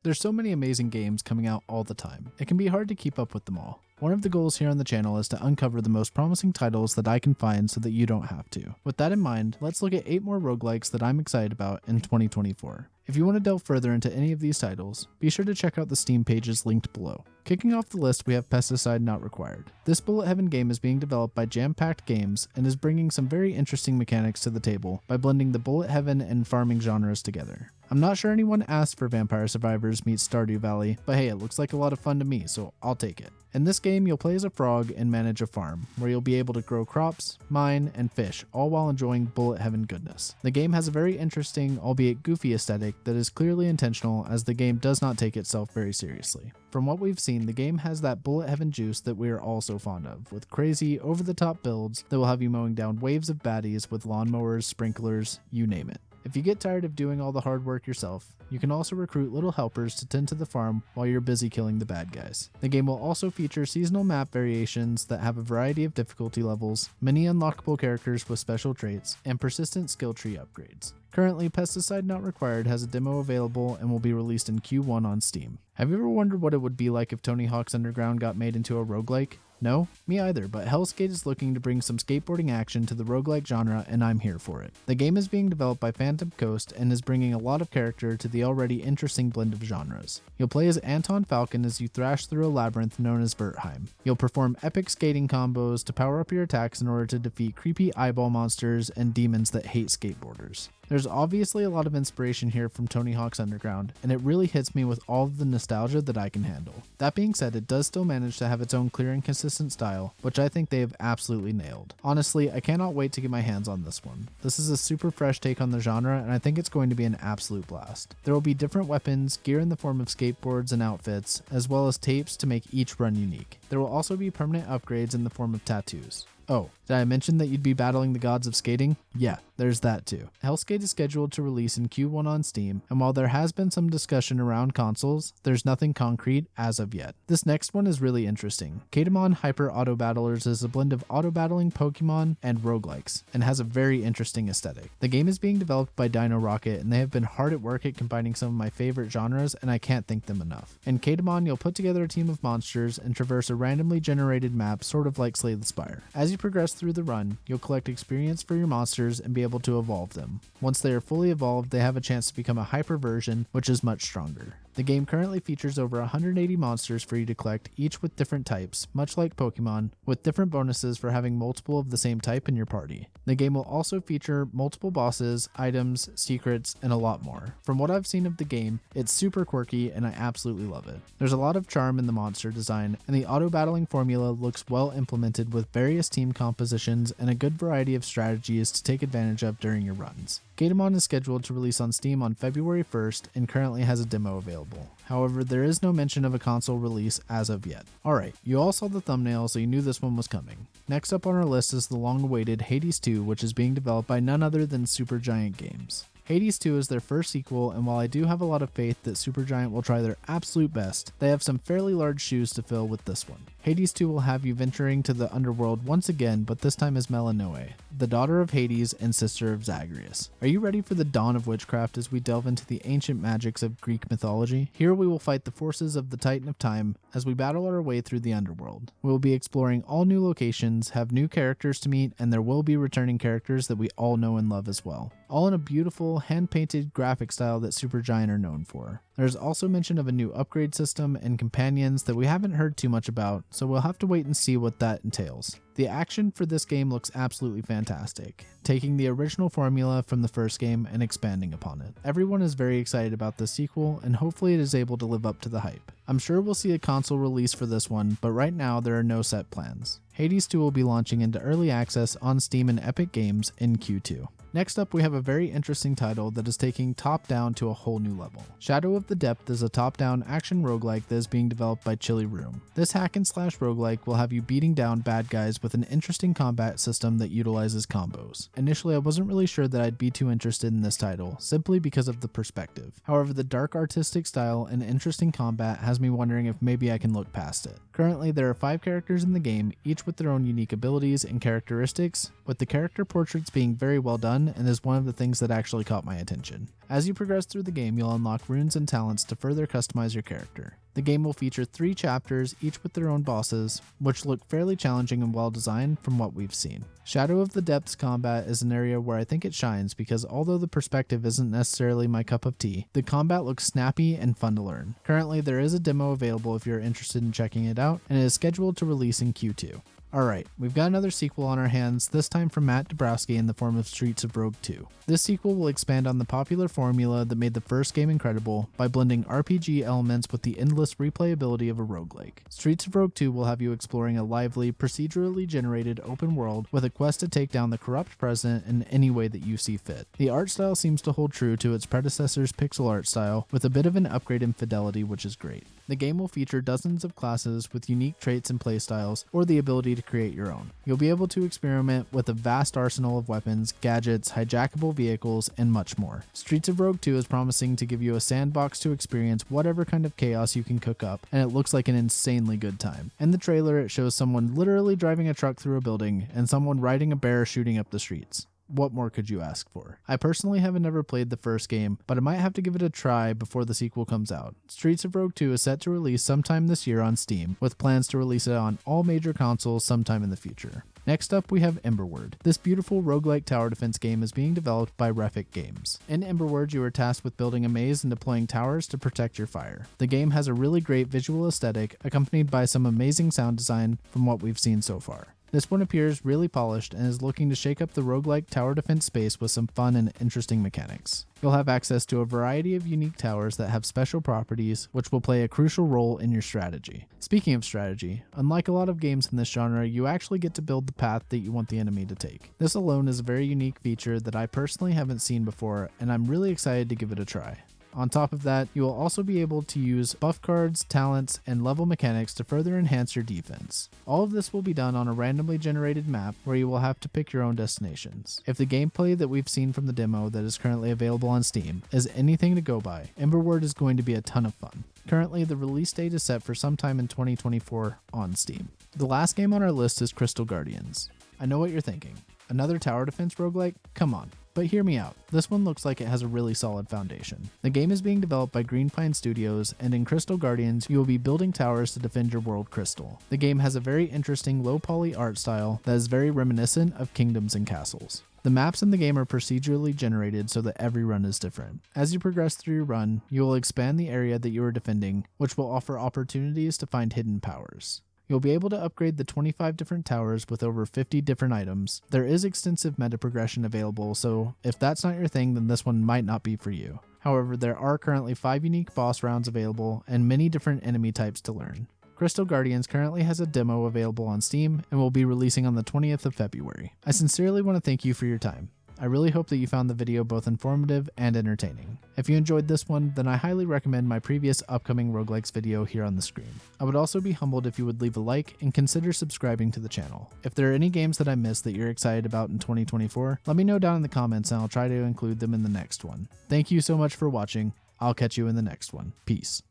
There's so many amazing games coming out all the time. It can be hard to keep up with them all. One of the goals here on the channel is to uncover the most promising titles that I can find so that you don't have to. With that in mind, let's look at 8 more roguelikes that I'm excited about in 2024. If you want to delve further into any of these titles, be sure to check out the Steam pages linked below. Kicking off the list, we have Pesticide Not Required. This bullet heaven game is being developed by Jam-Packed Games and is bringing some very interesting mechanics to the table by blending the bullet heaven and farming genres together. I'm not sure anyone asked for Vampire Survivors meets Stardew Valley, but hey, it looks like a lot of fun to me, so I'll take it. In this game, you'll play as a frog and manage a farm, where you'll be able to grow crops, mine, and fish, all while enjoying bullet heaven goodness. The game has a very interesting, albeit goofy aesthetic that is clearly intentional, as the game does not take itself very seriously. From what we've seen, the game has that bullet heaven juice that we are all so fond of, with crazy, over-the-top builds that will have you mowing down waves of baddies with lawnmowers, sprinklers, you name it. If you get tired of doing all the hard work yourself, you can also recruit little helpers to tend to the farm while you're busy killing the bad guys. The game will also feature seasonal map variations that have a variety of difficulty levels, many unlockable characters with special traits, and persistent skill tree upgrades. Currently, Pesticide Not Required has a demo available and will be released in Q1 on Steam. Have you ever wondered what it would be like if Tony Hawk's Underground got made into a roguelike? No? Me either, but Helskate is looking to bring some skateboarding action to the roguelike genre, and I'm here for it. The game is being developed by Phantom Coast and is bringing a lot of character to the already interesting blend of genres. You'll play as Anton Falcon as you thrash through a labyrinth known as Vertheim. You'll perform epic skating combos to power up your attacks in order to defeat creepy eyeball monsters and demons that hate skateboarders. There's obviously a lot of inspiration here from Tony Hawk's Underground, and it really hits me with all of the nostalgia that I can handle. That being said, it does still manage to have its own clear and consistent style, which I think they have absolutely nailed. Honestly, I cannot wait to get my hands on this one. This is a super fresh take on the genre, and I think it's going to be an absolute blast. There will be different weapons, gear in the form of skateboards and outfits, as well as tapes to make each run unique. There will also be permanent upgrades in the form of tattoos. Oh, did I mention that you'd be battling the gods of skating? Yeah, there's that too. Helskate is scheduled to release in Q1 on Steam, and while there has been some discussion around consoles, there's nothing concrete as of yet. This next one is really interesting. Kadomon Hyper Auto Battlers is a blend of auto-battling Pokemon and roguelikes, and has a very interesting aesthetic. The game is being developed by Dino Rocket, and they have been hard at work at combining some of my favorite genres, and I can't thank them enough. In Kadomon, you'll put together a team of monsters and traverse a randomly generated map, sort of like Slay the Spire. As you progress through the run, you'll collect experience for your monsters and be able to evolve them. Once they are fully evolved, they have a chance to become a hyper version, which is much stronger. The game currently features over 180 monsters for you to collect, each with different types, much like Pokemon, with different bonuses for having multiple of the same type in your party. The game will also feature multiple bosses, items, secrets, and a lot more. From what I've seen of the game, it's super quirky and I absolutely love it. There's a lot of charm in the monster design, and the auto-battling formula looks well implemented with various team compositions and a good variety of strategies to take advantage of during your runs. Kadomon is scheduled to release on Steam on February 1st and currently has a demo available. However, there is no mention of a console release as of yet. Alright, you all saw the thumbnail, so you knew this one was coming. Next up on our list is the long-awaited Hades 2, which is being developed by none other than Supergiant Games. Hades 2 is their first sequel, and while I do have a lot of faith that Supergiant will try their absolute best, they have some fairly large shoes to fill with this one. Hades 2 will have you venturing to the underworld once again, but this time as Melinoe, the daughter of Hades and sister of Zagreus. Are you ready for the dawn of witchcraft as we delve into the ancient magics of Greek mythology? Here we will fight the forces of the Titan of Time as we battle our way through the underworld. We will be exploring all new locations, have new characters to meet, and there will be returning characters that we all know and love as well. All in a beautiful, hand-painted graphic style that Supergiant are known for. There's also mention of a new upgrade system and companions that we haven't heard too much about, so we'll have to wait and see what that entails. The action for this game looks absolutely fantastic, taking the original formula from the first game and expanding upon it. Everyone is very excited about this sequel, and hopefully it is able to live up to the hype. I'm sure we'll see a console release for this one, but right now there are no set plans. Hades 2 will be launching into early access on Steam and Epic Games in Q2. Next up, we have a very interesting title that is taking top-down to a whole new level. Shadow of the Depth is a top-down action roguelike that is being developed by Chili Room. This hack-and-slash roguelike will have you beating down bad guys with an interesting combat system that utilizes combos. Initially, I wasn't really sure that I'd be too interested in this title, simply because of the perspective. However, the dark artistic style and interesting combat has me wondering if maybe I can look past it. Currently, there are 5 characters in the game, each with their own unique abilities and characteristics, with the character portraits being very well done and is one of the things that actually caught my attention. As you progress through the game, you'll unlock runes and talents to further customize your character. The game will feature 3 chapters, each with their own bosses, which look fairly challenging and well designed from what we've seen. Shadow of the Depths combat is an area where I think it shines because although the perspective isn't necessarily my cup of tea, the combat looks snappy and fun to learn. Currently, there is a demo available if you're interested in checking it out, and it is scheduled to release in Q2. Alright, we've got another sequel on our hands, this time from Matt Dabrowski in the form of Streets of Rogue 2. This sequel will expand on the popular formula that made the first game incredible by blending RPG elements with the endless replayability of a roguelike. Streets of Rogue 2 will have you exploring a lively, procedurally generated open world with a quest to take down the corrupt president in any way that you see fit. The art style seems to hold true to its predecessor's pixel art style, with a bit of an upgrade in fidelity, which is great. The game will feature dozens of classes with unique traits and playstyles, or the ability to create your own. You'll be able to experiment with a vast arsenal of weapons, gadgets, hijackable vehicles, and much more. Streets of Rogue 2 is promising to give you a sandbox to experience whatever kind of chaos you can cook up, and it looks like an insanely good time. In the trailer, it shows someone literally driving a truck through a building, and someone riding a bear shooting up the streets. What more could you ask for? I personally haven't never played the first game, but I might have to give it a try before the sequel comes out. Streets of Rogue 2 is set to release sometime this year on Steam, with plans to release it on all major consoles sometime in the future. Next up, we have Emberward. This beautiful roguelike tower defense game is being developed by Refik Games. In Emberward, you are tasked with building a maze and deploying towers to protect your fire. The game has a really great visual aesthetic, accompanied by some amazing sound design from what we've seen so far. This one appears really polished and is looking to shake up the roguelike tower defense space with some fun and interesting mechanics. You'll have access to a variety of unique towers that have special properties, which will play a crucial role in your strategy. Speaking of strategy, unlike a lot of games in this genre, you actually get to build the path that you want the enemy to take. This alone is a very unique feature that I personally haven't seen before, and I'm really excited to give it a try. On top of that, you will also be able to use buff cards, talents, and level mechanics to further enhance your defense. All of this will be done on a randomly generated map where you will have to pick your own destinations. If the gameplay that we've seen from the demo that is currently available on Steam is anything to go by, Emberward is going to be a ton of fun. Currently, the release date is set for sometime in 2024 on Steam. The last game on our list is Crystal Guardians. I know what you're thinking. Another tower defense roguelike? Come on. But hear me out, this one looks like it has a really solid foundation. The game is being developed by Green Pine Studios, and in Crystal Guardians, you will be building towers to defend your world Crystal. The game has a very interesting low poly art style that is very reminiscent of Kingdoms and Castles. The maps in the game are procedurally generated so that every run is different. As you progress through your run, you will expand the area that you are defending, which will offer opportunities to find hidden powers. You'll be able to upgrade the 25 different towers with over 50 different items. There is extensive meta progression available, so if that's not your thing, then this one might not be for you. However, there are currently 5 unique boss rounds available and many different enemy types to learn. Crystal Guardians currently has a demo available on Steam and will be releasing on the 20th of February. I sincerely want to thank you for your time. I really hope that you found the video both informative and entertaining. If you enjoyed this one, then I highly recommend my previous upcoming roguelikes video here on the screen. I would also be humbled if you would leave a like and consider subscribing to the channel. If there are any games that I missed that you're excited about in 2024, let me know down in the comments and I'll try to include them in the next one. Thank you so much for watching. I'll catch you in the next one. Peace.